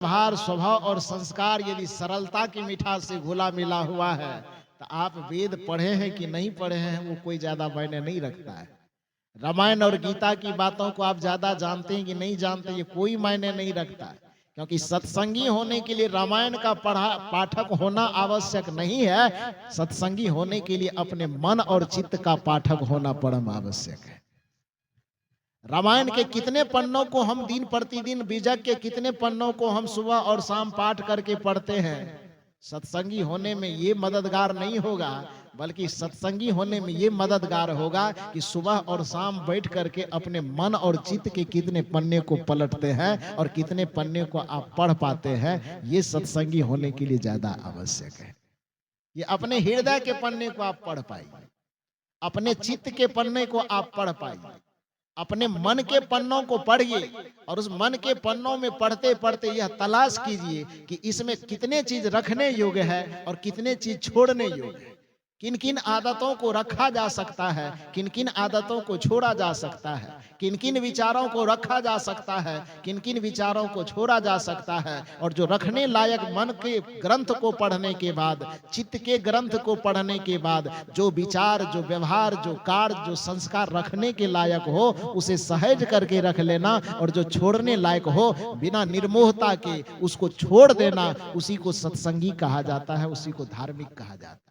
व्यवहार, स्वभाव और संस्कार यदि सरलता की मिठास से घुला मिला हुआ है, तो आप वेद पढ़े हैं कि नहीं पढ़े हैं वो कोई ज्यादा मायने नहीं रखता है। रामायण और गीता की बातों को आप ज्यादा जानते हैं कि नहीं जानते, ये कोई मायने नहीं रखता है। क्योंकि सत्संगी होने के लिए रामायण का पढ़ा पाठक होना आवश्यक नहीं है, सत्संगी होने के लिए अपने मन और चित्त का पाठक होना परम आवश्यक है। रामायण के कितने पन्नों को हम दिन प्रतिदिन, बीजक के कितने पन्नों को हम सुबह और शाम पाठ करके पढ़ते हैं। सत्संगी होने में ये मददगार नहीं होगा, बल्कि सत्संगी होने में ये मददगार होगा कि सुबह और शाम बैठ करके अपने मन और चित्त के कितने पन्ने को पलटते हैं और कितने पन्ने को आप पढ़ पाते हैं। ये सत्संगी होने के लिए ज्यादा आवश्यक है। ये अपने हृदय के पन्ने को आप पढ़ पाइए, अपने चित्त के पन्ने को आप पढ़ पाइए, अपने मन के पन्नों को पढ़िए और उस मन के पन्नों में पढ़ते पढ़ते यह तलाश कीजिए कि इसमें कितने चीज रखने योग्य है और कितने चीज छोड़ने योग्य है। किन किन आदतों को रखा जा सकता है, किन किन आदतों को छोड़ा जा सकता है, किन किन विचारों को रखा जा सकता है, किन किन विचारों को छोड़ा जा सकता है। और जो रखने लायक मन के ग्रंथ को पढ़ने के बाद, चित्त के ग्रंथ को पढ़ने के बाद जो विचार, जो व्यवहार, जो कार्य, जो संस्कार रखने के लायक हो उसे सहज करके रख लेना, और जो छोड़ने लायक हो बिना निर्मोहता के उसको छोड़ देना, उसी को सत्संगी कहा जाता है, उसी को धार्मिक कहा जाता है।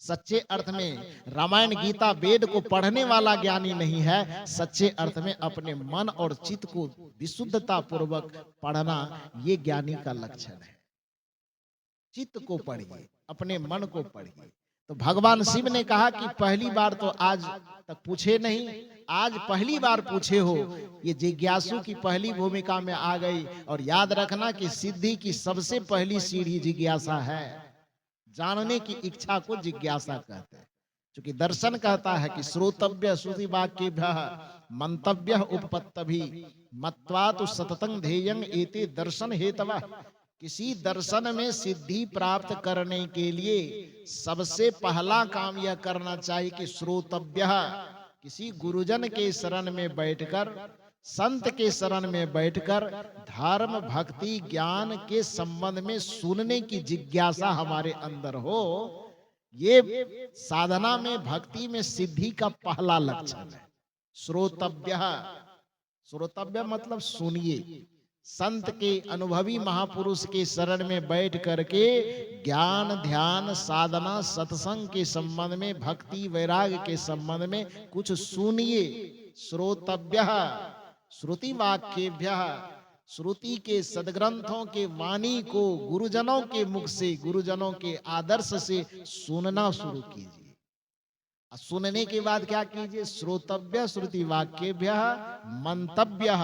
सच्चे अर्थ में रामायण गीता वेद को पढ़ने वाला ज्ञानी नहीं है, सच्चे अर्थ में अपने मन और चित्त को विशुद्धता पूर्वक पढ़ना ये ज्ञानी का लक्षण है। चित्त को पढ़िए, अपने मन को पढ़िए। तो भगवान शिव ने कहा कि पहली बार तो आज तक पूछे नहीं, आज पहली बार पूछे हो। ये जिज्ञासु की पहली भूमिका में आ गई। और याद रखना कि सिद्धि की सबसे पहली सीढ़ी जिज्ञासा है। जानने की इच्छा को जिज्ञासा कहते हैं। क्योंकि दर्शन कहता है कि श्रोतव्य श्रुति वाक्येभ्य मंतव्य उपपत्तभि मत्वा तो सततं ध्येयं एते दर्शन हेतवः। किसी दर्शन में सिद्धि प्राप्त करने के लिए सबसे पहला काम यह करना चाहिए कि श्रोतव्य, किसी गुरुजन के शरण में बैठकर, संत के शरण में बैठकर धर्म, भक्ति, ज्ञान के संबंध में सुनने की जिज्ञासा हमारे अंदर हो। ये साधना में, भक्ति में सिद्धि का पहला लक्षण है। श्रोतव्य, श्रोतव्य मतलब सुनिए। संत के, अनुभवी महापुरुष के शरण में बैठ करके ज्ञान, ध्यान, साधना, सत्संग के संबंध में, भक्ति, वैराग्य के संबंध में कुछ सुनिए। श्रोतव्य श्रुति वाक्येभ्य, श्रुति के सदग्रंथों के वाणी को गुरुजनों के मुख से, गुरुजनों के आदर्श से सुनना शुरू कीजिए। सुनने के बाद क्या कीजिए? श्रोतव्य श्रुति वाक्येभ्य मंतव्य,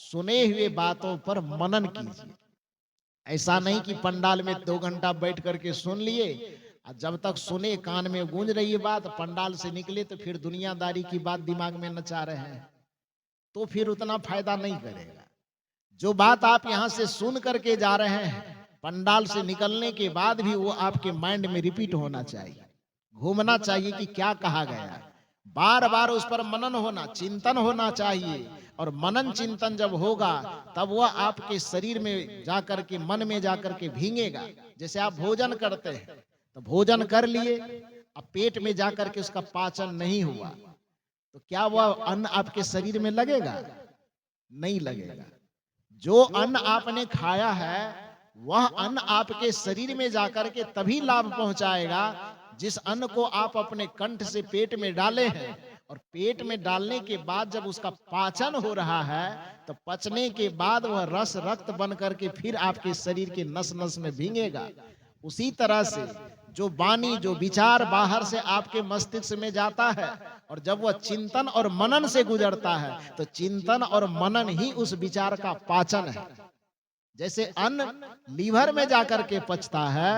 सुने हुए बातों पर मनन कीजिए। ऐसा नहीं कि पंडाल में 2 घंटा बैठ करके सुन लिए, जब तक सुने कान में गूंज रही है बात, पंडाल से निकले तो फिर दुनियादारी की बात दिमाग में नचा रहे हैं, तो फिर उतना फायदा नहीं करेगा। जो बात आप यहां से सुन करके जा रहे हैं, पंडाल से निकलने के बाद भी वो आपके माइंड में रिपीट होना चाहिए, घूमना चाहिए कि क्या कहा गया। बार बार उस पर मनन होना, चिंतन होना चाहिए। और मनन चिंतन जब होगा तब वह आपके शरीर में जाकर के, मन में जाकर के भींगेगा। जैसे आप भोजन करते हैं तो भोजन कर लिए, अब पेट में जाकर के उसका पाचन नहीं हुआ तो क्या वह अन्न आपके शरीर में लगेगा? नहीं लगेगा। जो अन्न आपने खाया है वह अन्न आपके शरीर में जाकर के तभी लाभ पहुंचाएगा जिस अन्न को आप अपने कंठ से पेट में डाले हैं। और पेट में डालने के बाद जब उसका पाचन हो रहा है तो पचने के बाद वह रस रक्त बन करके फिर आपके शरीर के नस नस में भींगेगा। उसी तरह से जो वाणी, जो विचार बाहर से आपके मस्तिष्क में जाता है और जब वह चिंतन और मनन से गुजरता है तो चिंतन और मनन ही उस विचार का पाचन है। जैसे अन्न लीवर में जाकर के पचता है,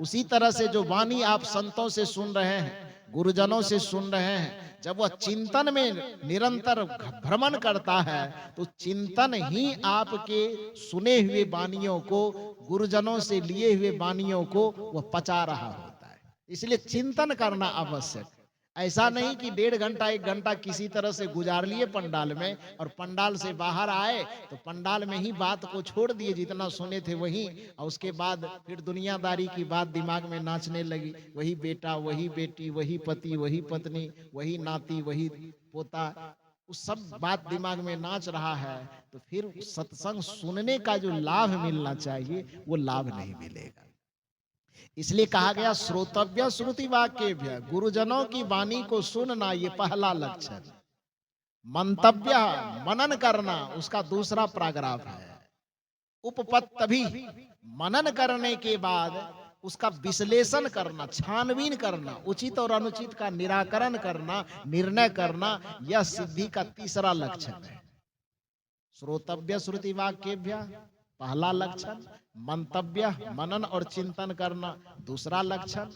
उसी तरह से जो वाणी आप संतों से सुन रहे हैं, गुरुजनों से सुन रहे हैं, जब वह चिंतन में निरंतर भ्रमण करता है तो चिंतन ही आपके सुने हुए वाणियों को, गुरुजनों से लिए हुए वाणियों को वह पचा रहा होता है। इसलिए चिंतन करना आवश्यक। ऐसा नहीं कि 1.5 घंटा 1 घंटा किसी तरह से गुजार लिए पंडाल में और पंडाल से बाहर आए तो पंडाल में ही बात को छोड़ दिए, जितना सुने थे वही, और उसके बाद फिर दुनियादारी की बात दिमाग में नाचने लगी। वही बेटा, वही बेटी, वही पति, वही पत्नी, वही नाती, वही पोता, उस सब बात दिमाग में नाच रहा है, तो फिर सत्संग सुनने का जो लाभ मिलना चाहिए वो लाभ नहीं मिलेगा। इसलिए कहा गया श्रोतव्य श्रुति वाक्येभ्य, गुरुजनों की वाणी को सुनना ये पहला लक्षण। मंतव्य मनन करना उसका दूसरा पैराग्राफ है। उपपत्तभी मनन करने के बाद उसका विश्लेषण करना, छानबीन करना, उचित और अनुचित का निराकरण करना, निर्णय करना, यह सिद्धि का तीसरा लक्षण है। श्रोतव्य श्रुति वाक्येभ्य पहला लक्षण, मंतव्य मनन और चिंतन करना दूसरा लक्षण,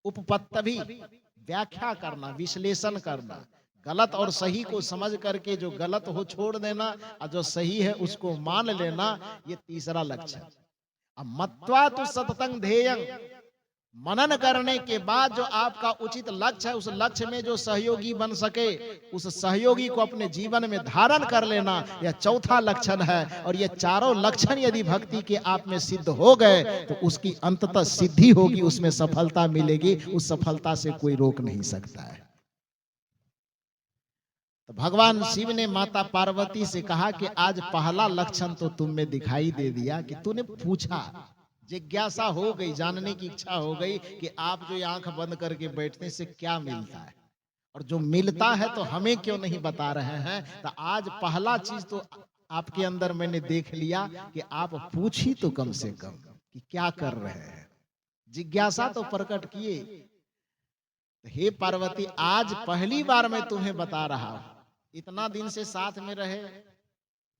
उपपत्तभी व्याख्या करना, विश्लेषण करना, गलत और सही को समझ करके जो गलत हो छोड़ देना और जो सही है उसको मान लेना, ये तीसरा लक्षण। अब मत्वा तो सततं ध्येयं, मनन करने के बाद जो आपका उचित लक्ष्य है, उस लक्ष्य में जो सहयोगी बन सके, उस सहयोगी को अपने जीवन में धारण कर लेना, यह चौथा लक्षण है। और ये चारों लक्षण यदि भक्ति के आप में सिद्ध हो गए तो उसकी अंततः सिद्धि होगी, उसमें सफलता मिलेगी, उस सफलता से कोई रोक नहीं सकता है। तो भगवान शिव ने माता पार्वती से कहा कि आज पहला लक्षण तो तुम में दिखाई दे दिया कि तूने पूछा, जिज्ञासा हो गई, जानने की इच्छा हो गई कि आप जो आंख बंद करके बैठने से क्या मिलता है, और जो मिलता है तो हमें क्यों नहीं बता रहे हैं। तो आज पहला चीज तो आपके अंदर मैंने देख लिया कि आप पूछी तो कम से कम कि क्या कर रहे हैं, जिज्ञासा तो प्रकट किए। तो हे पार्वती, आज पहली बार मैं तुम्हें बता रहा हूं, इतना दिन से साथ में रहे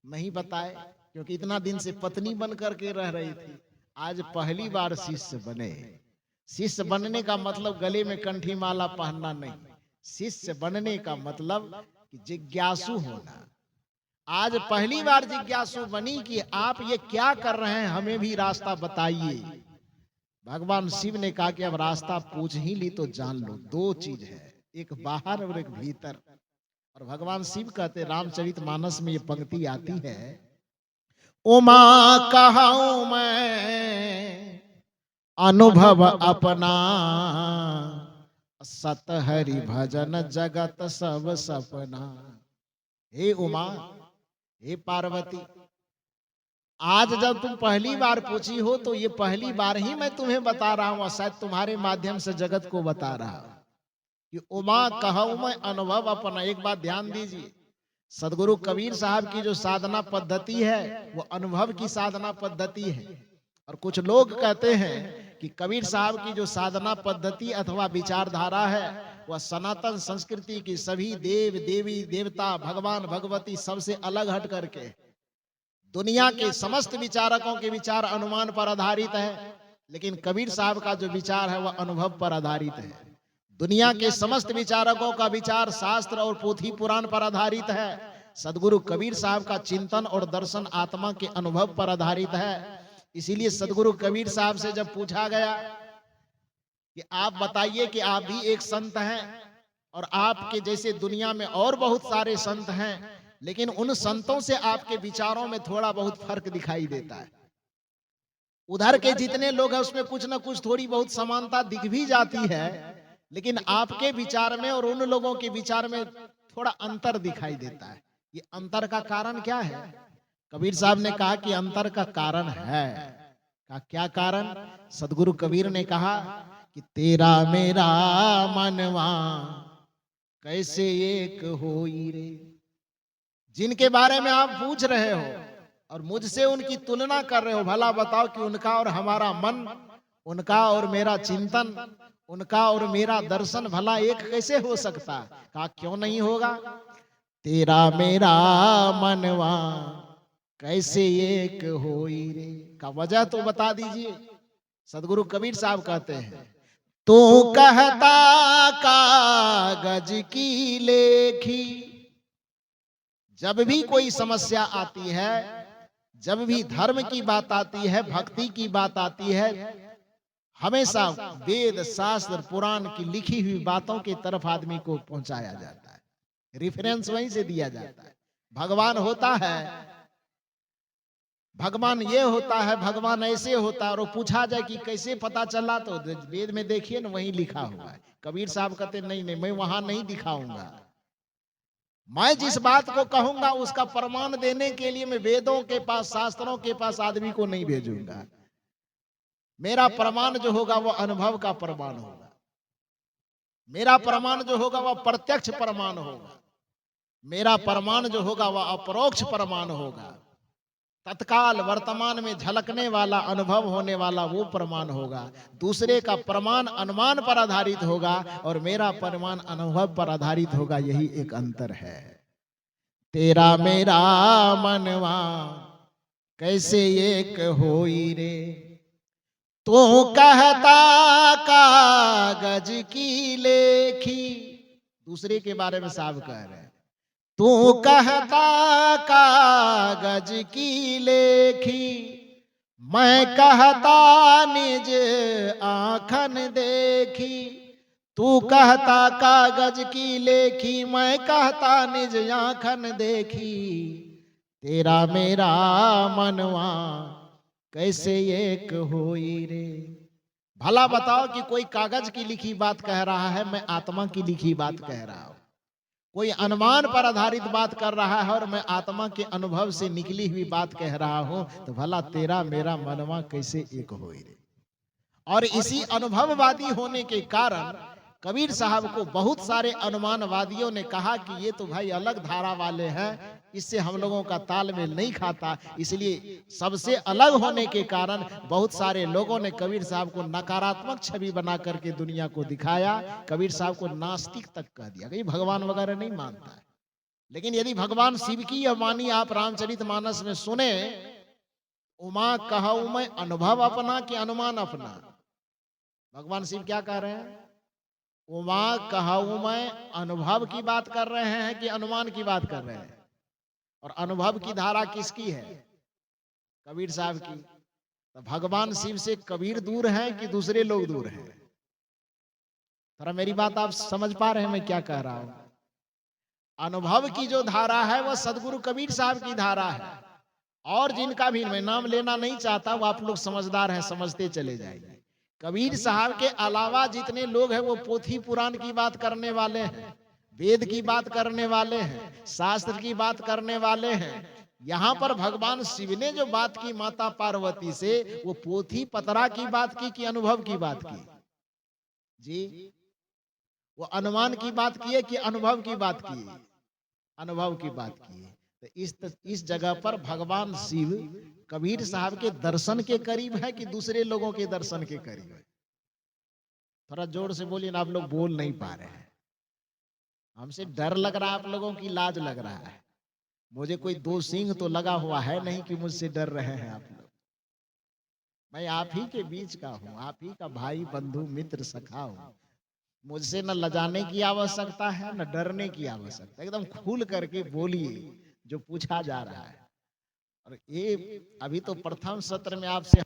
नहीं बताए, क्योंकि इतना दिन से पत्नी बन करके रह रही थी, आज पहली बार शिष्य बने। शिष्य बनने का मतलब गले में कंठी माला पहनना नहीं, शिष्य बनने का मतलब कि जिज्ञासु होना। आज पहली बार जिज्ञासु बनी कि आप ये क्या कर रहे हैं, हमें भी रास्ता बताइए। भगवान शिव ने कहा कि अब रास्ता पूछ ही ली तो जान लो, दो चीज है, एक बाहर और एक भीतर। और भगवान शिव कहते, रामचरितमानस में ये पंक्ति आती है, उमा कहूं मैं अनुभव अपना, सत हरि भजन जगत सब सपना। हे उमा, हे पार्वती, आज जब तुम पहली बार पूछी हो तो ये पहली बार ही मैं तुम्हें बता रहा हूं, और शायद तुम्हारे माध्यम से जगत को बता रहा हूं कि उमा कहूं मैं अनुभव अपना। एक बात ध्यान दीजिए, सदगुरु कबीर साहब की जो साधना पद्धति है वो अनुभव की साधना पद्धति है। और कुछ लोग कहते हैं कि कबीर साहब की जो साधना पद्धति अथवा विचारधारा है वह सनातन संस्कृति की सभी देव देवी देवता भगवान भगवती सबसे अलग हट करके दुनिया के समस्त विचारकों के विचार अनुमान पर आधारित है, लेकिन कबीर साहब का जो विचार है वह अनुभव पर आधारित है। दुनिया के समस्त विचारकों का विचार शास्त्र और पोथी पुराण पर आधारित है, सदगुरु कबीर साहब का चिंतन और दर्शन आत्मा के अनुभव पर आधारित है। इसीलिए सदगुरु कबीर साहब से जब पूछा गया कि आप बताइए कि आप भी एक संत हैं और आपके जैसे दुनिया में और बहुत सारे संत हैं, लेकिन उन संतों से आपके विचारों में थोड़ा बहुत फर्क दिखाई देता है। उधर के जितने लोग हैं उसमें कुछ ना कुछ थोड़ी बहुत समानता दिख भी जाती है, लेकिन आपके विचार में और उन लोगों के विचार में थोड़ा अंतर दिखाई देता है। ये अंतर का कारण क्या है? कबीर साहब ने कहा कि अंतर का कारण है। का क्या कारण? सदगुरु कबीर ने कहा कि तेरा मेरा मनवा कैसे एक होई रे। जिनके बारे में आप पूछ रहे हो और मुझसे उनकी तुलना कर रहे हो, भला बताओ कि उनका और हमारा मन, उनका और मेरा चिंतन, उनका और मेरा दर्शन भला एक कैसे हो सकता? कहा क्यों नहीं होगा? तेरा मेरा मनवा कैसे एक होई रे। का वजह तो बता दीजिए। सदगुरु कबीर साहब कहते हैं, तू कहता कागज की लेखी। जब भी कोई समस्या आती है, जब भी धर्म की बात आती है, भक्ति की बात आती है, हमेशा वेद शास्त्र पुराण की लिखी हुई बातों की तरफ आदमी को पहुंचाया जाता है, रेफरेंस वहीं से दिया जाता है। भगवान होता है, भगवान ये होता है, भगवान ऐसे होता है, और वो पूछा जाए कि कैसे पता चला, तो वेद में देखिए ना, वहीं लिखा हुआ है। कबीर साहब कहते नहीं नहीं, मैं वहां नहीं दिखाऊंगा, मैं जिस बात को कहूंगा उसका प्रमाण देने के लिए मैं वेदों के पास, शास्त्रों के पास आदमी को नहीं भेजूंगा। मेरा प्रमाण जो होगा वो अनुभव का प्रमाण होगा, मेरा प्रमाण जो होगा वह प्रत्यक्ष प्रमाण होगा, मेरा प्रमाण जो होगा वह अपरोक्ष प्रमाण होगा, तत्काल वर्तमान में झलकने वाला, अनुभव होने वाला वो प्रमाण होगा। दूसरे का प्रमाण अनुमान पर आधारित होगा और मेरा प्रमाण अनुभव पर आधारित होगा। यही एक अंतर है। तेरा मेरा मनवा कैसे एक होई रे, तू कहता कागज की लेखी। दूसरे के बारे में साहब कह रहे हैं, तू कहता कागज की लेखी, मैं कहता निज आँखन देखी। तू कहता कागज की लेखी, मैं कहता निज आँखन देखी। तेरा मेरा मनवा कैसे एक होई रे। भला बताओ कि कोई कागज की लिखी बात कह रहा है, मैं आत्मा की लिखी बात कह रहा हूं। कोई अनुमान पर आधारित बात कर रहा है और मैं आत्मा के अनुभव से निकली हुई बात कह रहा हूं, तो भला तेरा मेरा मनवा कैसे एक होई रे। और इसी अनुभववादी होने के कारण कबीर साहब को बहुत सारे अनुमानवादियों ने कहा कि ये तो भाई अलग धारा वाले हैं, इससे हम लोगों का तालमेल नहीं खाता। इसलिए सबसे अलग होने के कारण बहुत सारे लोगों ने कबीर साहब को नकारात्मक छवि बना करके दुनिया को दिखाया। कबीर साहब को नास्तिक तक कह दिया कि भगवान वगैरह नहीं मानता है। लेकिन यदि भगवान शिव की यह वाणी आप रामचरितमानस में सुने, उमा कहूं मैं अनुभव अपना कि अनुमान अपना। भगवान शिव क्या कह रहे हैं? उमा कहूं मैं अनुभव की बात कर रहे हैं कि अनुमान की बात कर रहे हैं? और अनुभव की धारा किसकी है? कबीर साहब की। तो भगवान शिव से कबीर दूर है कि दूसरे लोग दूर हैं? थोड़ा मेरी बात आप समझ पा रहे हैं मैं क्या कह रहा हूं? अनुभव की जो धारा है वह सदगुरु कबीर साहब की धारा है। और जिनका भी मैं नाम लेना नहीं चाहता, वो आप लोग समझदार हैं, समझते चले जाएंगे। कबीर साहब के अलावा जितने लोग हैं वो पोथी पुराण की बात करने वाले हैं, वेद की बात करने वाले हैं, शास्त्र की बात करने वाले हैं। यहाँ पर भगवान शिव ने जो बात की माता पार्वती से, वो पोथी पतरा की बात की कि अनुभव की बात की? जी, वो अनुमान की बात की है कि अनुभव की बात की? अनुभव की बात की है। तो इस जगह पर भगवान शिव कबीर साहब के दर्शन के करीब है कि दूसरे लोगों के दर्शन के करीब है? थोड़ा जोर से बोलिए ना, आप लोग बोल नहीं पा रहे हैं। हमसे डर लग रहा है, आप लोगों की लाज लग रहा है। मुझे कोई दो सिंह तो लगा हुआ है नहीं कि मुझसे डर रहे हैं आप लोग। मैं आप ही के बीच का हूँ, आप ही का भाई, बंधु, मित्र, सखा हूँ। मुझसे न लजाने की आवश्यकता है, न डरने की आवश्यकता। एकदम खुल करके बोलिए जो पूछा जा रहा है। और ये अभी तो प्रथम सत्र में आपसे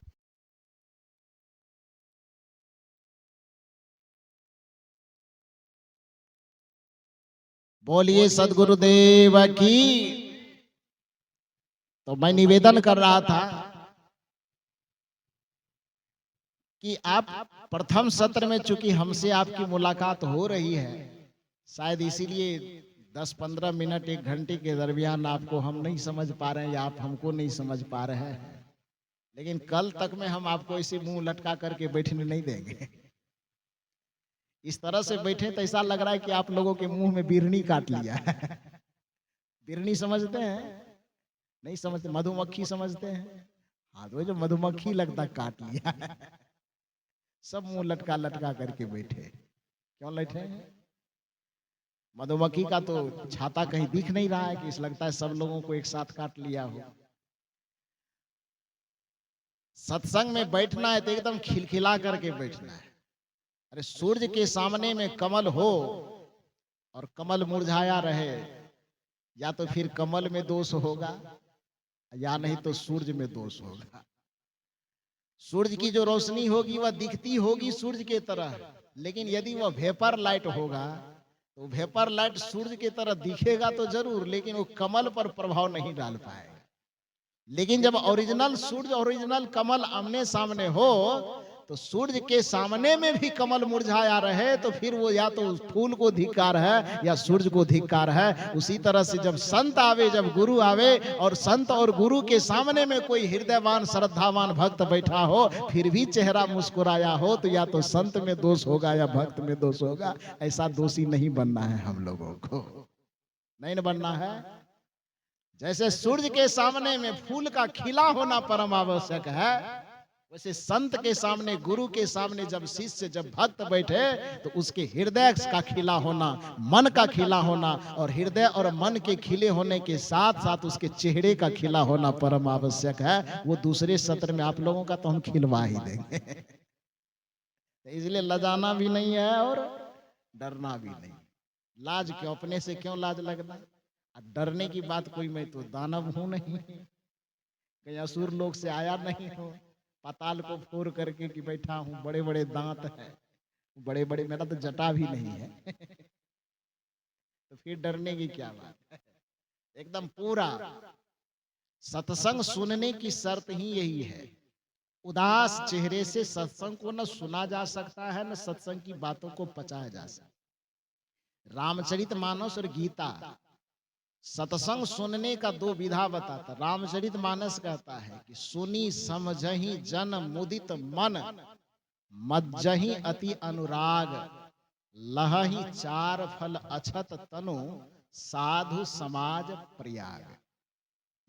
बोलिए सदगुरुदेव की। तो मैं निवेदन कर रहा था कि आप प्रथम सत्र में चूंकि हमसे आपकी मुलाकात हो रही है, शायद इसीलिए 10-15 मिनट 1 घंटे के दरमियान आपको हम नहीं समझ पा रहे हैं या आप हमको नहीं समझ पा रहे हैं। लेकिन कल तक में हम आपको ऐसे मुंह लटका करके बैठने नहीं देंगे। इस तरह से बैठे तो ऐसा लग रहा है कि आप लोगों के मुंह में बिरनी काट लिया है। बिरनी समझते हैं? नहीं समझते? मधुमक्खी समझते हैं? हाँ, तो जो मधुमक्खी लगता काट लिया। सब मुंह लटका लटका करके बैठे। क्यों बैठे? मधुमक्खी का तो छाता कहीं दिख नहीं रहा है कि इस लगता है सब लोगों को एक साथ काट लिया हो। सत्संग में बैठना है तो एकदम खिलखिला करके बैठना है। अरे सूर्य के सामने में कमल हो और कमल मुरझाया रहे, या तो फिर कमल में दोष होगा या नहीं तो सूरज में दोष होगा। सूरज की जो रोशनी होगी वह दिखती होगी सूरज के तरह, लेकिन यदि वह वेपर लाइट होगा तो वेपर लाइट सूरज की तरह दिखेगा तो जरूर, लेकिन वो कमल पर प्रभाव नहीं डाल पाएगा। लेकिन जब ओरिजिनल सूरज ओरिजिनल कमल आमने सामने हो तो सूरज के सामने में भी कमल मुरझाया रहे तो फिर वो या तो उस फूल को धिक्कार है या सूरज को धिक्कार है। उसी तरह से जब संत आवे, जब गुरु आवे और संत और गुरु के सामने में कोई हृदयवान श्रद्धावान भक्त बैठा हो फिर भी चेहरा मुस्कुराया हो तो या तो संत में दोष होगा या भक्त में दोष होगा। ऐसा दोषी नहीं बनना है हम लोगों को, नहीं न बनना है। जैसे सूर्य के सामने में फूल का खिला होना परम आवश्यक है, वैसे संत के सामने, गुरु के सामने जब शिष्य, जब भक्त बैठे तो उसके हृदय का खिला होना, मन का खिला होना, और हृदय और मन के खिले होने के साथ साथ उसके चेहरे का खिला होना परम आवश्यक है। वो दूसरे सत्र में आप लोगों का तो हम खिलवा ही देंगे। इसलिए लजाना भी नहीं है और डरना भी नहीं। लाज क्यों, अपने से क्यों लाज लगना। डरने की बात कोई, मैं तो दानव हूं नहीं, कहीं असुर लोग से आया नहीं हूं, पाताल को फोड़ करके कि बैठा हूं, बड़े बड़े दांत हैं, बड़े बड़े, मेरा तो जटा भी नहीं है। तो फिर डरने की क्या बात है। एकदम पूरा सत्संग सुनने की शर्त ही यही है। उदास चेहरे से सत्संग को न सुना जा सकता है, न सत्संग की बातों को पचाया जा सकता। रामचरितमानस और गीता सत्संग सुनने का दो विधा बताता। रामचरितमानस कहता है कि सुनी समझही जन मुदित मन, मज्जही अति अनुराग, लहही चार फल अछत तनु, साधु समाज प्रयाग।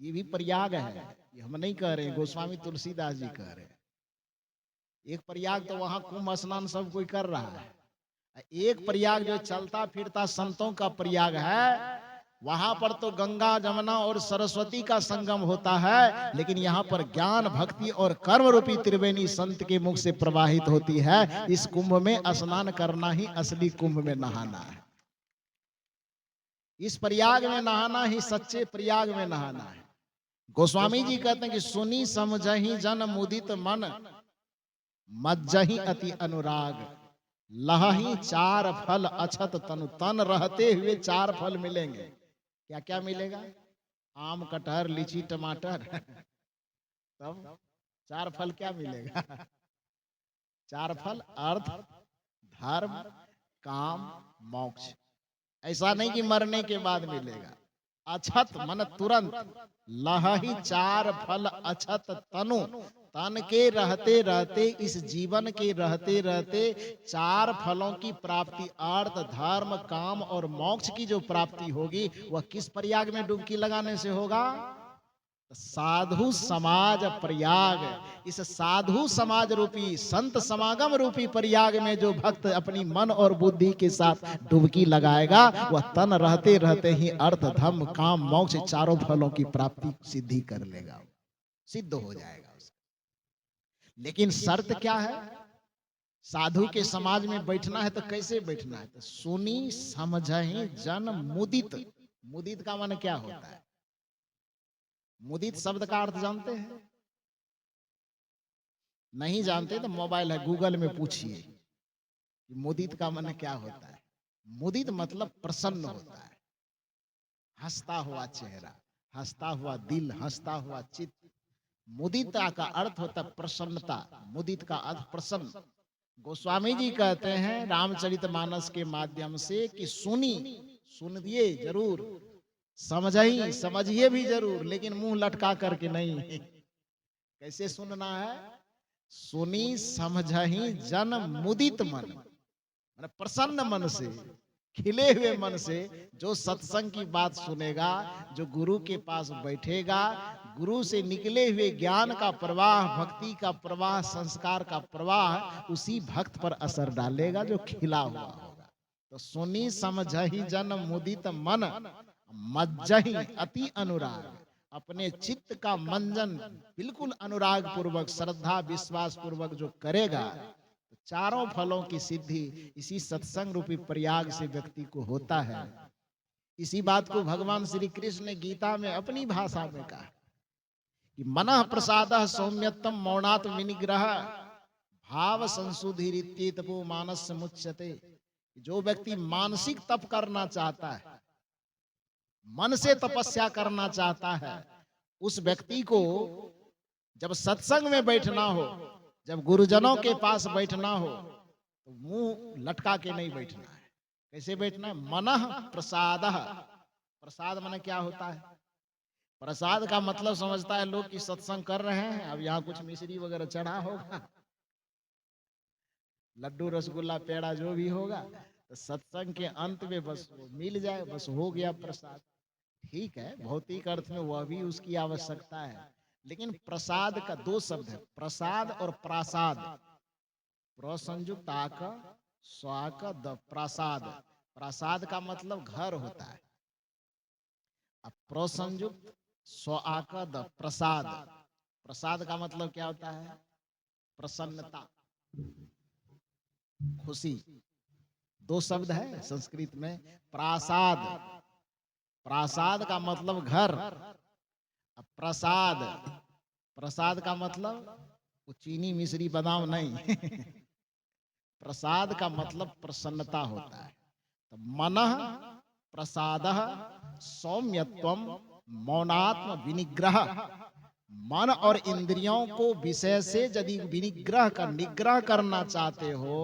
ये भी प्रयाग है, ये हम नहीं कह रहे, गोस्वामी तुलसीदास जी कह रहे हैं। एक प्रयाग तो वहां कुंभ स्नान सब कोई कर रहा है, एक प्रयाग जो चलता फिरता संतों का प्रयाग है, वहां पर तो गंगा जमुना और सरस्वती का संगम होता है, लेकिन यहाँ पर ज्ञान भक्ति और कर्म रूपी त्रिवेणी संत के मुख से प्रवाहित होती है। इस कुंभ में स्नान करना ही असली कुंभ में नहाना है। इस प्रयाग में नहाना ही सच्चे प्रयाग में नहाना है। गोस्वामी जी कहते हैं कि सुनी समझही जन मुदित मन, मज्जही अति अनुराग, लहही चार फल अछत तनु। तन रहते हुए चार फल मिलेंगे। क्या क्या मिलेगा? आम, कटहर, लीची, टमाटर। तब चार फल क्या मिलेगा? चार फल अर्थ, धर्म, काम, मोक्ष। ऐसा नहीं कि मरने के बाद मिलेगा। अछत मन तुरंत, लहही चार फल अछत तनु। तन के रहते रहते, इस जीवन के रहते रहते चार फलों की प्राप्ति, अर्थ, धर्म, काम और मोक्ष की जो प्राप्ति होगी वह किस प्रयाग में डुबकी लगाने से होगा? साधु समाज प्रयाग। इस साधु समाज रूपी, संत समागम रूपी प्रयाग में जो भक्त अपनी मन और बुद्धि के साथ डुबकी लगाएगा वह तन रहते रहते ही अर्थ, धर्म, काम, मोक्ष चारों फलों की प्राप्ति सिद्धि कर लेगा, सिद्ध हो जाएगा। लेकिन शर्त क्या है? साधु के समाज में बैठना है तो कैसे बैठना है? तो सुनी समझही जन मुदित। मुदित का मन क्या होता है? मुदित शब्द का अर्थ जानते हैं? नहीं जानते तो मोबाइल है, गूगल में पूछिए कि मुदित का मन क्या होता है। मुदित मतलब प्रसन्न होता है, हंसता हुआ चेहरा, हंसता हुआ दिल, हंसता हुआ चित्त। मुदिता का अर्थ होता है प्रसन्नता। मुदित का अर्थ प्रसन्न। गोस्वामी जी कहते हैं रामचरितमानस के माध्यम से कि सुनी, सुनिए जरूर, समझिए, समझिए भी जरूर, लेकिन मुंह लटका करके नहीं। कैसे सुनना है? सुनी समझही जन मुदित मन, मतलब प्रसन्न मन से, खिले हुए मन से जो सत्संग की बात सुनेगा, जो गुरु के पास बैठेगा, गुरु से निकले हुए ज्ञान का प्रवाह, भक्ति का प्रवाह, संस्कार का प्रवाह उसी भक्त पर असर डालेगा जो खिला हुआ होगा। तो सुनी समझही जन मुदित मन, मज्जही अति अनुराग। अपने चित्त का मंजन बिल्कुल अनुराग पूर्वक, श्रद्धा विश्वास पूर्वक जो करेगा, चारों फलों की सिद्धि इसी सत्संग रूपी प्रयाग से व्यक्ति को होता है। इसी बात को भगवान श्री कृष्ण ने गीता में अपनी भाषा में कहा कि मनः प्रसादः सौम्यत्तम मौनात् विनिग्रह भाव संशुद्धि तपो मानस मुच्यते। जो व्यक्ति मानसिक तप करना चाहता है, मन से तपस्या करना चाहता है, उस व्यक्ति को जब सत्संग में बैठना हो, जब गुरुजनों के पास बैठना हो, तो मुंह लटका के नहीं बैठना है। कैसे बैठना है? मनः प्रसादः। प्रसाद माने क्या होता है? प्रसाद का मतलब समझता है लोग कि सत्संग कर रहे हैं, अब यहाँ कुछ मिश्री वगैरह चढ़ा होगा, लड्डू रसगुल्ला पेड़ा जो भी होगा, तो सत्संग के अंत में बस वो मिल जाए, बस हो गया प्रसाद। ठीक है, भौतिक अर्थ में वह भी उसकी आवश्यकता है, लेकिन प्रसाद का दो शब्द है, प्रसाद और प्रासाद। प्रसंयुक्त आक स्वाक द प्रसाद। प्रसाद का मतलब घर होता है, अब प्रसंयुक्त स्वाक द प्रसाद। प्रसाद का मतलब क्या होता है? प्रसन्नता, खुशी। दो शब्द है संस्कृत में, प्रासाद। प्रासाद का मतलब घर, प्रसाद, प्रसाद का मतलब वो चीनी मिश्री बादाम नहीं प्रसाद का मतलब प्रसन्नता होता है। तो मनः प्रसादः सौम्यत्वम मौनात्म विनिग्रह। मन और इंद्रियों को विषय से यदि विनिग्रह का निग्रह करना चाहते हो,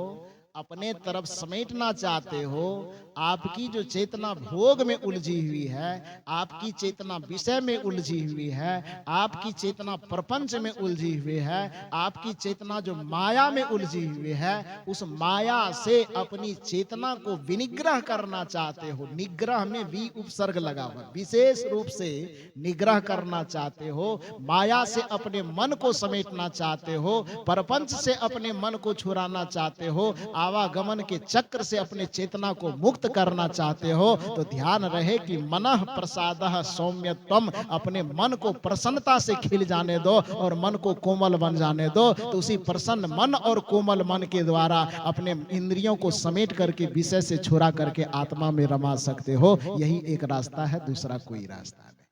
अपने तरफ समेटना चाहते हो, आपकी जो चेतना भोग में उलझी हुई है, आपकी चेतना विषय में उलझी हुई है, आपकी चेतना प्रपंच में उलझी हुई है, आपकी चेतना जो माया में उलझी हुई है, उस माया से अपनी चेतना को विनिग्रह करना चाहते हो। निग्रह में वी उपसर्ग लगा हुआ, विशेष रूप से निग्रह करना चाहते हो, माया से अपने मन को समेटना चाहते हो, प्रपंच से अपने मन को छुड़ाना चाहते हो, आवागमन के चक्र से अपने चेतना को मुक्त करना चाहते हो, तो ध्यान रहे कि मनः प्रसादः सौम्यत्वम। अपने मन को प्रसन्नता से खिल जाने दो और मन को कोमल बन जाने दो, तो उसी प्रसन्न मन और कोमल मन के द्वारा अपने इंद्रियों को समेट करके विषय से छुड़ा करके आत्मा में रमा सकते हो। यही एक रास्ता है, दूसरा कोई रास्ता नहीं।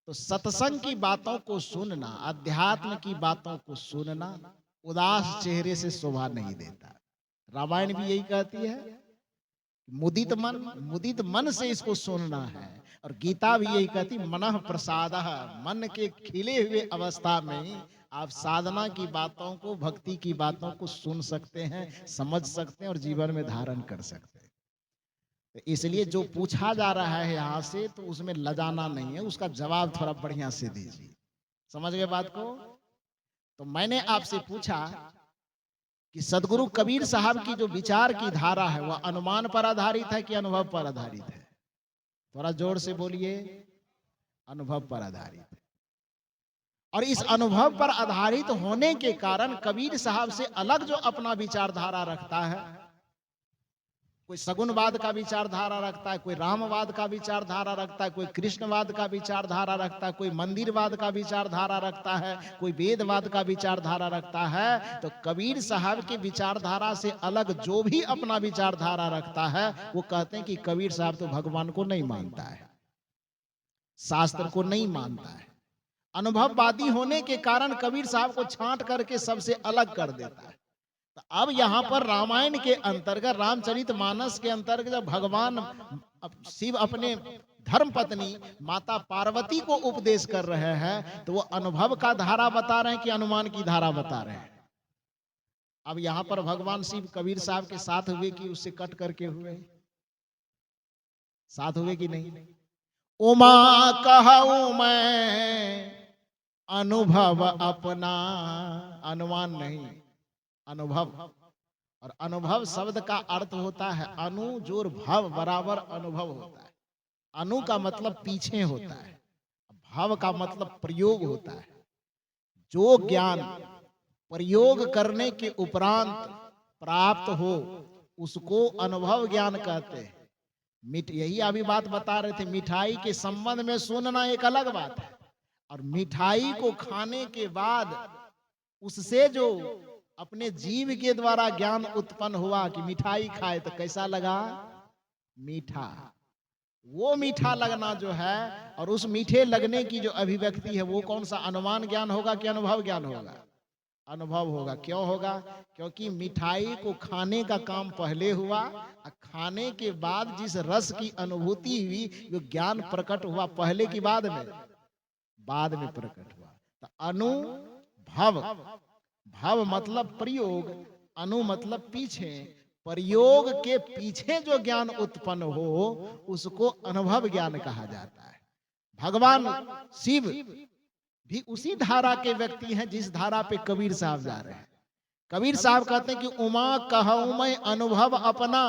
तो सत्संग की बातों को सुनना, अध्यात्म की बातों को सुनना उदास चेहरे से शोभा नहीं देता। रामायण भी यही कहती है, मुदित मन से इसको सुनना है। और गीता भी यही कहती, मनः प्रसादः। मन के खिले हुए अवस्था में आप साधना की बातों को, भक्ति की बातों को सुन सकते हैं, समझ सकते हैं और जीवन में धारण कर सकते हैं। तो इसलिए जो पूछा जा रहा है यहाँ से, तो उसमें लजाना नहीं है, उसका जवाब थोड़ा बढ़िया से दीजिए। समझ गए बात को? तो मैंने आपसे पूछा कि सदगुरु कबीर साहब की जो विचार की धारा है, वह अनुमान पर आधारित है कि अनुभव पर आधारित है? थोड़ा जोर से बोलिए। अनुभव पर आधारित है। और इस अनुभव पर आधारित होने के कारण कबीर साहब से अलग जो अपना विचारधारा रखता है, कोई सगुनवाद का विचारधारा रखता है, कोई रामवाद का विचारधारा रखता है, कोई कृष्णवाद का विचारधारा रखता है, कोई मंदिरवाद का विचारधारा रखता है, कोई वेदवाद का विचारधारा रखता है, तो कबीर साहब की विचारधारा से अलग जो भी अपना विचारधारा रखता है, वो कहते हैं कि कबीर साहब तो भगवान को नहीं मानता है, शास्त्र को नहीं मानता है। अनुभववादी होने के कारण कबीर साहब को छांट करके सबसे अलग कर देता है। तो अब यहाँ पर रामायण के अंतर्गत, रामचरितमानस के अंतर्गत, जब भगवान शिव अपने धर्म पत्नी माता पार्वती को उपदेश कर रहे हैं, तो वो अनुभव का धारा बता रहे हैं कि अनुमान की धारा बता रहे हैं? अब यहाँ पर भगवान शिव कबीर साहब के साथ हुए कि उससे कट करके हुए? साथ हुए कि नहीं? उमा कहूं मैं अनुभव अपना, अनुमान नहीं, अनुभव। और अनुभव शब्द का अर्थ होता है अनु जोर भव बराबर अनुभव होता है। अनु का मतलब पीछे होता है, भव का मतलब प्रयोग होता है। जो ज्ञान प्रयोग करने के उपरांत प्राप्त हो, उसको अनुभव ज्ञान कहते हैं। यही अभी बात बता रहे थे, मिठाई के संबंध में सुनना एक अलग बात है, और मिठाई को खाने के बाद उससे जो अपने जीव के द्वारा ज्ञान उत्पन्न हुआ कि मिठाई खाए तो कैसा लगा? मीठा। वो मीठा लगना जो है, और उस मीठे लगने की जो अभिव्यक्ति है, वो कौन सा अनुमान ज्ञान होगा कि अनुभव ज्ञान होगा? अनुभव होगा। क्यों होगा? क्योंकि मिठाई को खाने का काम पहले हुआ, और खाने के बाद जिस रस की अनुभूति हुई, वो ज्ञान प्रकट हुआ पहले की बाद में? बाद में प्रकट हुआ। तो अनुभव, भव मतलब प्रयोग, अनु मतलब पीछे, प्रयोग के पीछे जो ज्ञान उत्पन्न हो उसको अनुभव ज्ञान कहा जाता है। भगवान शिव भी उसी धारा के व्यक्ति हैं जिस धारा पे कबीर साहब जा रहे हैं। कबीर साहब कहते हैं कि उमा कहूं मैं अनुभव अपना,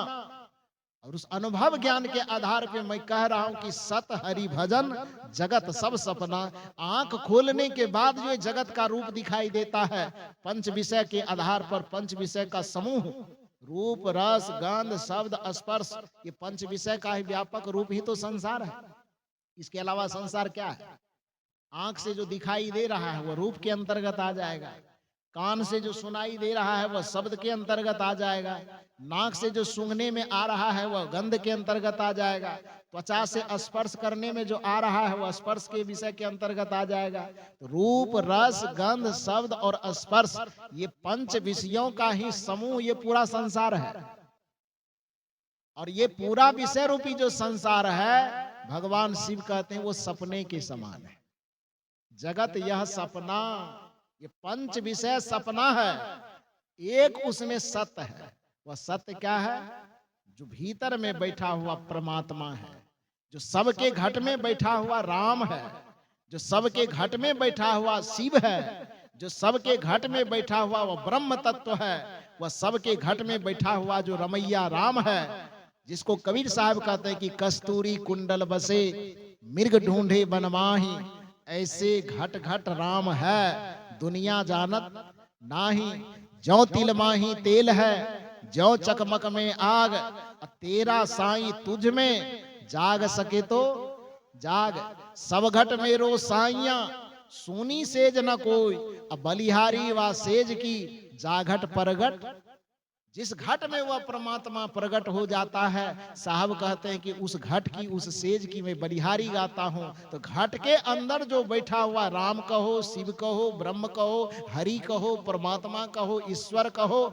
और उस अनुभव ज्ञान के आधार पे मैं कह रहा हूं कि सत हरि भजन जगत सब सपना। आंख खोलने के बाद जो जगत का रूप दिखाई देता है, पंच विषय के आधार पर, पंच विषय का समूह, रूप रस गंध शब्द स्पर्श, ये पंच विषय का ही व्यापक रूप ही तो संसार है। इसके अलावा संसार क्या है? आंख से जो दिखाई दे रहा है वो रूप के अंतर्गत आ जाएगा, कान से जो सुनाई दे रहा है वह शब्द के अंतर्गत आ जाएगा, नाक से जो सूंघने में आ रहा है वह गंध के अंतर्गत आ जाएगा, त्वचा से स्पर्श करने में जो आ रहा है वह स्पर्श के विषय के अंतर्गत आ जाएगा। तो रूप रस गंध शब्द और स्पर्श, ये पंच विषयों का ही समूह ये पूरा संसार है। और ये पूरा विषय रूपी जो संसार है, भगवान शिव कहते हैं वो सपने के समान है। जगत यह सपना, ये पंच विषय सपना है, एक उसमें सत्य है। वह सत्य क्या है? जो भीतर में बैठा हुआ परमात्मा है, जो सबके घट में बैठा हुआ राम है, जो सबके घट में बैठा हुआ शिव है, जो सबके घट में बैठा हुआ वह ब्रह्म तत्व है, वह सबके घट में बैठा हुआ जो रमैया राम है, जिसको कबीर साहब कहते हैं कि कस्तूरी कुंडल बसे मृग ढूंढे बनमाही, ऐसे घट घट राम है दुनिया जानत नाही। ज्यों तिल माही तेल है, ज्यों चकमक में आग, तेरा साईं तुझ में जाग सके तो जाग। सब घट मेरो साइया सुनी सेज न कोई, अब बलिहारी व सेज की जाघट परगट। जिस घट में वह परमात्मा प्रकट हो जाता है, साहब कहते हैं कि उस घट की, उस सेज की मैं बलिहारी गाता हूं। तो घट के अंदर जो बैठा हुआ राम कहो, शिव कहो, ब्रह्म कहो, हरि कहो, परमात्मा कहो, ईश्वर कहो,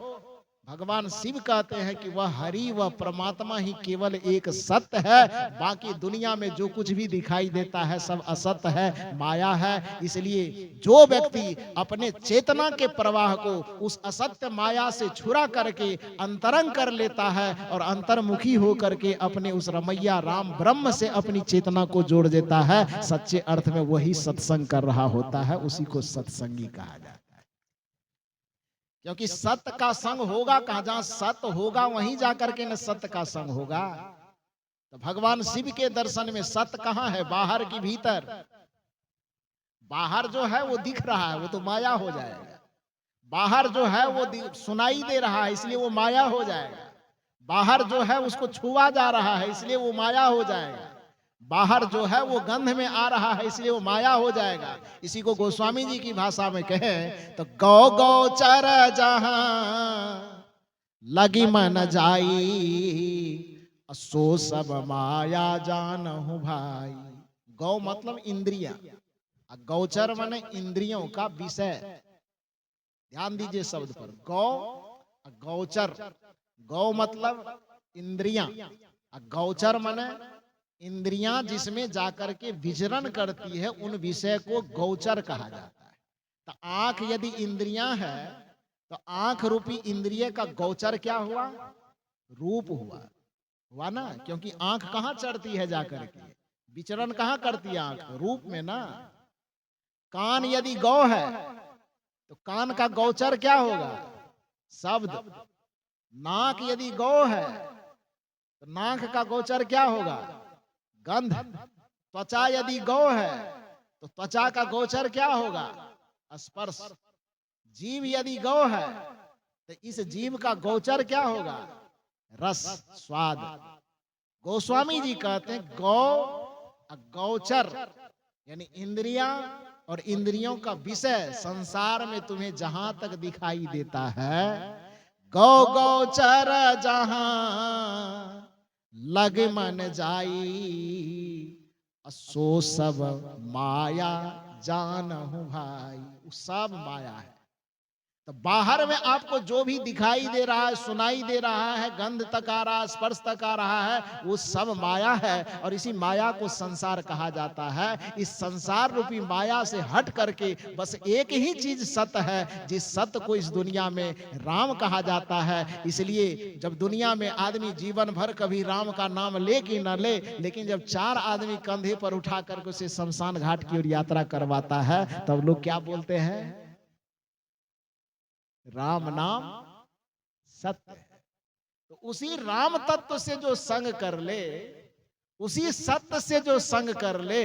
भगवान शिव कहते हैं कि वह हरि व परमात्मा ही केवल एक सत्य है। बाकी दुनिया में जो कुछ भी दिखाई देता है सब असत्य है, माया है। इसलिए जो व्यक्ति अपने चेतना के प्रवाह को उस असत्य माया से छुड़ा करके अंतरंग कर लेता है और अंतर्मुखी हो करके अपने उस रमैया राम ब्रह्म से अपनी चेतना को जोड़ देता है, सच्चे अर्थ में वही सत्संग कर रहा होता है, उसी को सत्संगी कहा जाता है। क्योंकि सत्य का संग होगा कहां? जहां सत्य होगा वहीं जाकर के न सत्य का संग होगा। तो भगवान शिव के दर्शन में सत्य कहां है? बाहर की भीतर। बाहर जो है वो दिख रहा है, वो तो माया हो जाएगा। बाहर जो है वो सुनाई दे रहा है, इसलिए वो माया हो जाएगा। बाहर जो है उसको छुआ जा रहा है, इसलिए वो माया हो जाएगा। बाहर जो है वो गंध में आ रहा है, इसलिए वो माया हो जाएगा। इसी को गोस्वामी जी की भाषा में कहें तो गौ गौ चर जहां लगी मन जाई, सो सब माया जानहु भाई। गौ मतलब इंद्रिया, गौचर माने इंद्रियों का विषय। ध्यान दीजिए शब्द पर, गौ गौचर। गौ मतलब इंद्रियां, गौचर माने इंद्रियां जिसमें जाकर के विचरण करती है, उन विषय को गौचर कहा जाता है। तो आंख यदि इंद्रियां है तो आंख रूपी इंद्रिय का गौचर क्या हुआ? रूप हुआ। हुआ ना? क्योंकि आंख कहां चढ़ती है जाकर के? विचरण कहां करती है आंख? रूप में ना। कान यदि गौ है तो कान का गौचर क्या होगा? शब्द। नाक यदि गौ है तो नाक का गौचर क्या होगा? गंध। त्वचा यदि गौ है तो त्वचा का गोचर क्या होगा? स्पर्श। जीव यदि गौ है तो इस जीव का गोचर क्या होगा? रस, स्वाद। गोस्वामी जी कहते हैं गौ गौचर यानी इंद्रियां और इंद्रियों का विषय संसार में तुम्हें जहां तक दिखाई देता है, गौ गौचर जहां लग मन जाई, सो सब माया जानहु भाई। वो सब माया है। तो बाहर में आपको जो भी दिखाई दे रहा है, सुनाई दे रहा है, गंध तक आ रहा है, स्पर्श तक आ रहा है, वो सब माया है। और इसी माया को संसार कहा जाता है। इस संसार रूपी माया से हट करके बस एक ही चीज सत्य है, जिस सत्य को इस दुनिया में राम कहा जाता है। इसलिए जब दुनिया में आदमी जीवन भर कभी राम का नाम ले कि न ले, लेकिन जब चार आदमी कंधे पर उठा करके उसे शमशान घाट की ओर यात्रा करवाता है, तब लोग क्या बोलते हैं? राम नाम सत्य है। तो उसी राम तत्व से जो संग कर ले, उसी सत्य से जो संग कर ले,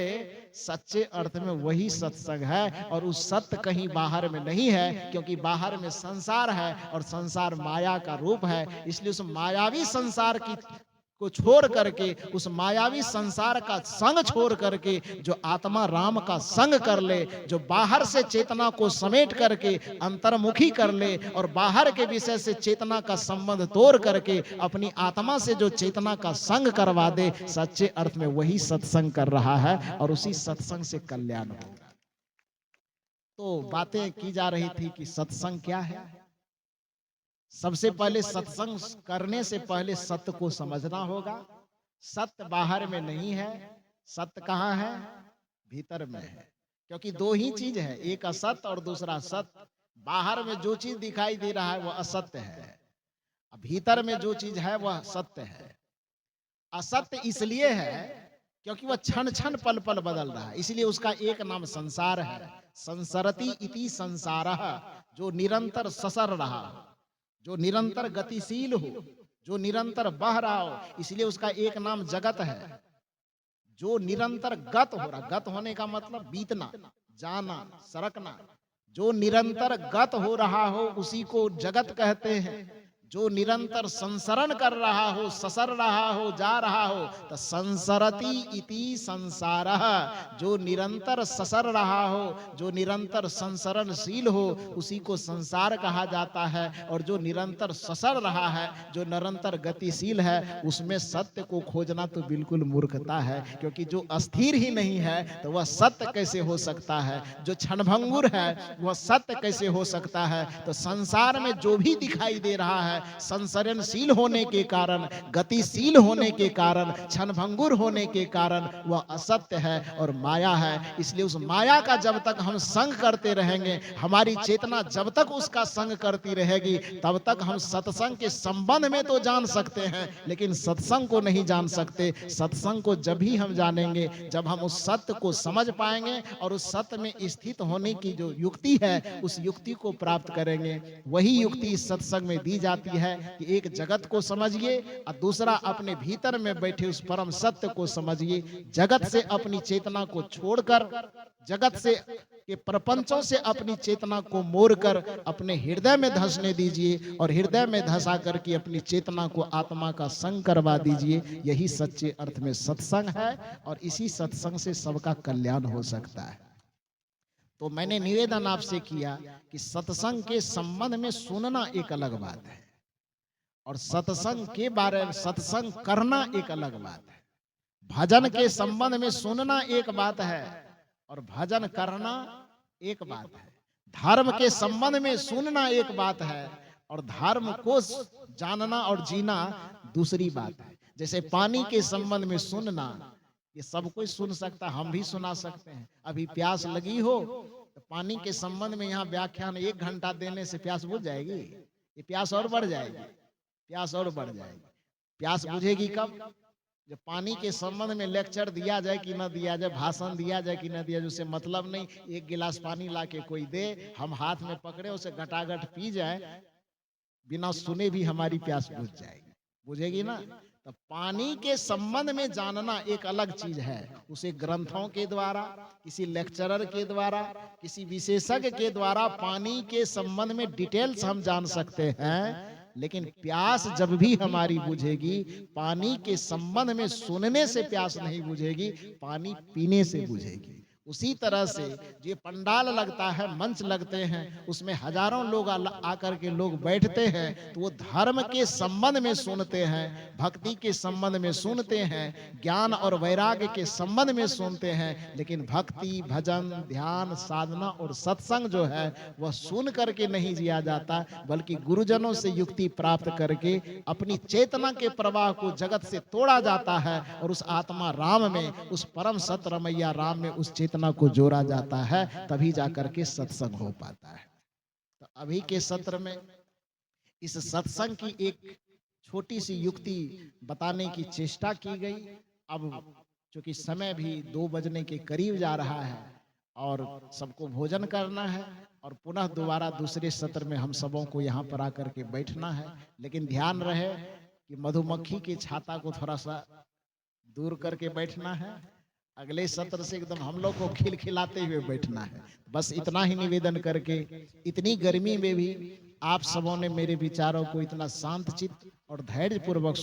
सच्चे अर्थ में वही सत्संग है। और उस सत्य कहीं बाहर में नहीं है, क्योंकि बाहर में संसार है और संसार माया का रूप है। इसलिए उस मायावी संसार की को छोड़ करके, उस मायावी संसार का संग छोड़ करके जो आत्मा राम का संग कर ले, जो बाहर से चेतना को समेट करके अंतर्मुखी कर ले और बाहर के विषय से चेतना का संबंध तोड़ करके अपनी आत्मा से जो चेतना का संग करवा दे, सच्चे अर्थ में वही सत्संग कर रहा है और उसी सत्संग से कल्याण होगा। तो बातें की जा रही थी कि सत्संग क्या है। सबसे पहले सत्संग करने से पहले सत्य को समझना होगा। सत्य बाहर में नहीं है, सत्य कहाँ है? भीतर में है। क्योंकि दो ही चीज है, एक असत्य और दूसरा सत्य। बाहर में जो चीज दिखाई दे रहा है वह असत्य है, भीतर में जो चीज है वह सत्य है। असत्य इसलिए है क्योंकि वह क्षण क्षण पल पल बदल रहा है, इसलिए उसका एक नाम संसार है। संसरति इति संसारः, जो निरंतर ससर रहा, जो निरंतर गतिशील हो, जो निरंतर बह रहा हो, इसलिए उसका एक नाम जगत है। जो निरंतर गत हो रहा, गत होने का मतलब बीतना, जाना, सरकना, जो निरंतर गत हो रहा हो उसी को जगत कहते हैं। जो निरंतर संसरण कर रहा हो, ससर रहा हो, जा रहा हो, तो संसरति इति संसारः, जो निरंतर ससर रहा हो, जो निरंतर संसरणशील हो, उसी को संसार कहा जाता है। और जो निरंतर ससर रहा है, जो निरंतर गतिशील है, उसमें सत्य को खोजना तो बिल्कुल मूर्खता है। क्योंकि जो अस्थिर ही नहीं है तो वह सत्य कैसे हो सकता है? जो क्षणभंगुर है वह सत्य कैसे हो सकता है? तो संसार में जो भी दिखाई दे रहा है, संसरणशील होने के कारण, गतिशील होने के कारण, क्षणभंगुर होने के कारण वह असत्य है और माया है। इसलिए उस माया का जब तक हम संग करते रहेंगे, हमारी चेतना जब तक उसका संग करती रहेगी, तब तक हम सत्संग के संबंध में तो जान सकते हैं, लेकिन सत्संग को नहीं जान सकते। सत्संग को जब भी हम जानेंगे जब हम उस सत्य को समझ पाएंगे और उस सत्य में स्थित होने की जो युक्ति है उस युक्ति को प्राप्त करेंगे। वही युक्ति इस सत्संग में दी जाती है कि एक जगत को समझिए और दूसरा अपने भीतर में बैठे उस परम सत्य को समझिए। जगत से अपनी चेतना को छोड़कर, जगत से के प्रपंचों से अपनी चेतना को मोड़कर अपने हृदय में धंसने दीजिए और हृदय में धंसा करके अपनी चेतना को आत्मा का संग करवा दीजिए। यही सच्चे अर्थ में सत्संग है और इसी सत्संग से सबका कल्याण हो सकता है। तो मैंने निवेदन आपसे किया कि सत्संग के संबंध में सुनना एक अलग बात है और सत्संग के बारे में सत्संग करना एक अलग बात है। भजन के संबंध में सुनना एक बात है और भजन करना एक बात है। धर्म के संबंध में सुनना एक बात है और धर्म को जानना और जीना दूसरी बात है। जैसे पानी के संबंध में सुनना, ये सब कोई सुन सकता, हम भी सुना सकते हैं। अभी प्यास लगी हो तो पानी के संबंध में यहाँ व्याख्यान 1 घंटा देने से प्यास बुझ जाएगी? ये प्यास और बढ़ जाएगी, प्यास और बढ़ जाएगी। प्यास बुझेगी कब? जब पानी के संबंध में लेक्चर दिया जाए कि न दिया जाए, भाषण दिया जाए कि न दिया जाए, उससे मतलब नहीं। एक गिलास पानी ला के कोई दे, हम हाथ में पकड़े, उसे घटाघट पी जाए, बिना सुने भी हमारी प्यास बुझ जाएगी, बुझेगी ना? तो पानी के संबंध में जानना एक अलग चीज है। उसे ग्रंथों के द्वारा, किसी लेक्चरर के द्वारा, किसी विशेषज्ञ के द्वारा पानी के संबंध में डिटेल्स हम जान सकते हैं। लेकिन प्यास जब भी हमारी बुझेगी, पानी के संबंध में सुनने से प्यास नहीं बुझेगी, पानी पीने से बुझेगी। उसी तरह से जो पंडाल लगता है, मंच लगते हैं, उसमें हजारों लोग आकर के लोग बैठते हैं, तो वो धर्म के संबंध में सुनते हैं, भक्ति के संबंध में सुनते हैं, ज्ञान और वैराग्य के संबंध में सुनते हैं। लेकिन भक्ति, भजन, ध्यान, साधना और सत्संग जो है वह सुन करके नहीं जिया जाता, बल्कि गुरुजनों से युक्ति प्राप्त करके अपनी चेतना के प्रवाह को जगत से तोड़ा जाता है और उस आत्मा राम में, उस परम सत रमैया राम में उस चेतना को जोड़ा जाता है, तभी जाकर के सत्संग हो पाता है। तो अभी के सत्र में इस सत्संग की एक छोटी सी युक्ति बताने की चेष्टा की गई। अब चूंकि समय भी 2 बजने के करीब जा रहा है और सबको भोजन करना है और पुनः दोबारा दूसरे सत्र में हम सबों को यहाँ पर आकर के बैठना है। लेकिन ध्यान रहे कि मधुमक्खी के छाता को थोड़ा सा दूर करके बैठना है। अगले सत्र से एकदम हम लोग को खिलखिलाते हुए बैठना है। बस इतना ही निवेदन करके, इतनी गर्मी में भी आप सबों ने मेरे विचारों को इतना शांत चित्त और धैर्य पूर्वक